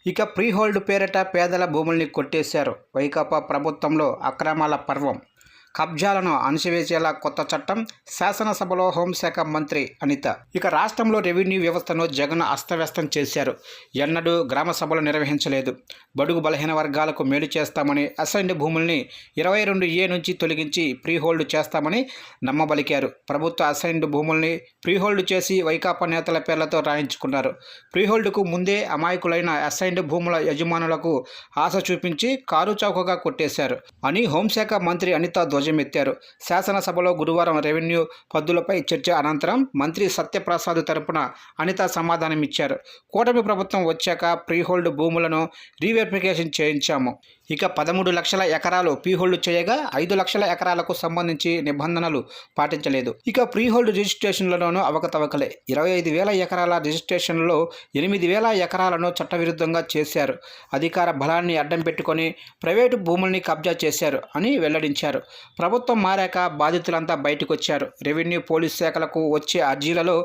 ఇక pre hold పేరిట పేదల భూముల్ని కొట్టేశారు. వైకాపా ప్రభుత్వంలో అక్రమాల పర్వం. కబ్జాలను అణచివేసేలా కొత్త చట్టం. శాసనసభలో హోంశాఖ మంత్రి అనిత. ఇక రాష్ట్రంలో రెవెన్యూ వ్యవస్థను జగన్ అస్తవ్యస్తం చేశారు. ఎన్నడూ గ్రామ సభలు నిర్వహించలేదు. బడుగు బలహీన వర్గాలకు మేలు చేస్తామని అసైన్డ్ భూముల్ని 22A నుంచి తొలగించి ప్రీ హోల్డ్ చేస్తామని నమ్మబలికారు. ప్రభుత్వ అసైన్డ్ భూముల్ని ప్రీ హోల్డ్ చేసి వైకాపా నేతల పేర్లతో రాయించుకున్నారు. ప్రీ హోల్డ్కు ముందే అమాయకులైన అసైన్డ్ భూముల యజమానులకు ఆశ చూపించి కారు చౌకగా కొట్టేశారు అని హోంశాఖ మంత్రి అనిత ధ్వజమెత్తారు. శాసనసభలో గురువారం రెవెన్యూ పద్దులపై చర్చ అనంతరం మంత్రి సత్యప్రసాద్ తరపున అనిత సమాధానమిచ్చారు. కూటమి ప్రభుత్వం వచ్చాక ప్రీహోల్డ్ భూములను రీవెరిఫికేషన్ చేయించాము. ఇక 13 లక్షల ఎకరాలు ప్రీహోల్డ్ చేయగా 5 లక్షల ఎకరాలకు సంబంధించి నిబంధనలు పాటించలేదు. ఇక ప్రీహోల్డ్ రిజిస్ట్రేషన్లలోనూ అవకతవకలే. 25,000 ఎకరాల రిజిస్ట్రేషన్లో 8,000 ఎకరాలను చట్టవిరుద్ధంగా చేశారు. అధికార బలాన్ని అడ్డం పెట్టుకొని ప్రైవేటు భూముల్ని కబ్జా చేశారు అని వెల్లడించారు. ప్రభుత్వం మారాక బాధితులంతా బయటకొచ్చారు. రెవెన్యూ పోలీస్ శాఖలకు వచ్చే అర్జీలలో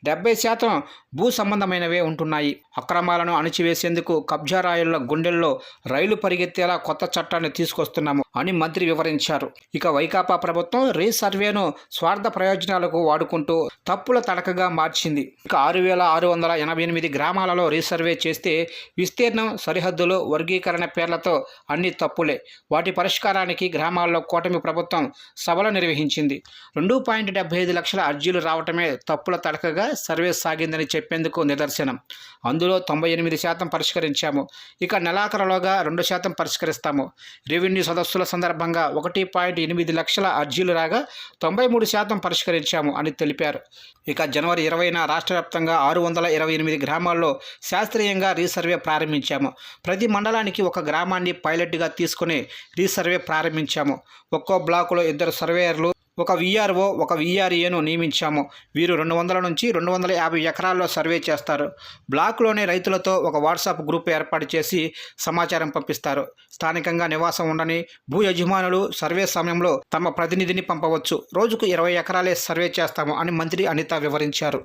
70% భూ సంబంధమైనవే ఉంటున్నాయి. అక్రమాలను అణచివేసేందుకు కబ్జారాయుల గుండెల్లో రైలు పరిగెత్తేలా కొత్త చట్టాన్ని తీసుకొస్తున్నాము అని మంత్రి వివరించారు. ఇక వైకాపా ప్రభుత్వం రీసర్వేను స్వార్థ ప్రయోజనాలకు వాడుకుంటూ తప్పుల తడకగా మార్చింది. ఇక 6,688 గ్రామాలలో రీసర్వే చేస్తే విస్తీర్ణం, సరిహద్దులు, వర్గీకరణ పేర్లతో అన్ని తప్పులే. వాటి పరిష్కారానికి గ్రామాల్లో కూటమి ప్రభుత్వం సభలు నిర్వహించింది. 2.75 లక్షల అర్జీలు రావటమే తప్పుల తడకగా సర్వే సాగిందని చెప్పేందుకు నిదర్శనం. అందులో 98% పరిష్కరించాము. ఇక నెలాఖరులోగా 2% పరిష్కరిస్తాము. రెవెన్యూ సదస్సుల సందర్భంగా 1.8 లక్షల అర్జీలు రాగా 93% పరిష్కరించాము అని తెలిపారు. ఇక జనవరి 20న రాష్ట్ర వ్యాప్తంగా 628 గ్రామాల్లో శాస్త్రీయంగా రీసర్వే ప్రారంభించాము. ప్రతి మండలానికి ఒక గ్రామాన్ని పైలట్గా తీసుకుని రీసర్వే ప్రారంభించాము. ఒక్కో బ్లాకులో 2 సర్వేయర్లు, ఒక VRO, ఒక VRAను నియమించాము. వీరు 200 నుంచి 250 ఎకరాల్లో సర్వే చేస్తారు. బ్లాక్లోని రైతులతో ఒక వాట్సాప్ గ్రూప్ ఏర్పాటు చేసి సమాచారం పంపిస్తారు. స్థానికంగా నివాసం ఉండని భూ యజమానులు సర్వే సమయంలో తమ ప్రతినిధిని పంపవచ్చు. రోజుకు 20 ఎకరాలే సర్వే చేస్తాము అని మంత్రి అనిత వివరించారు.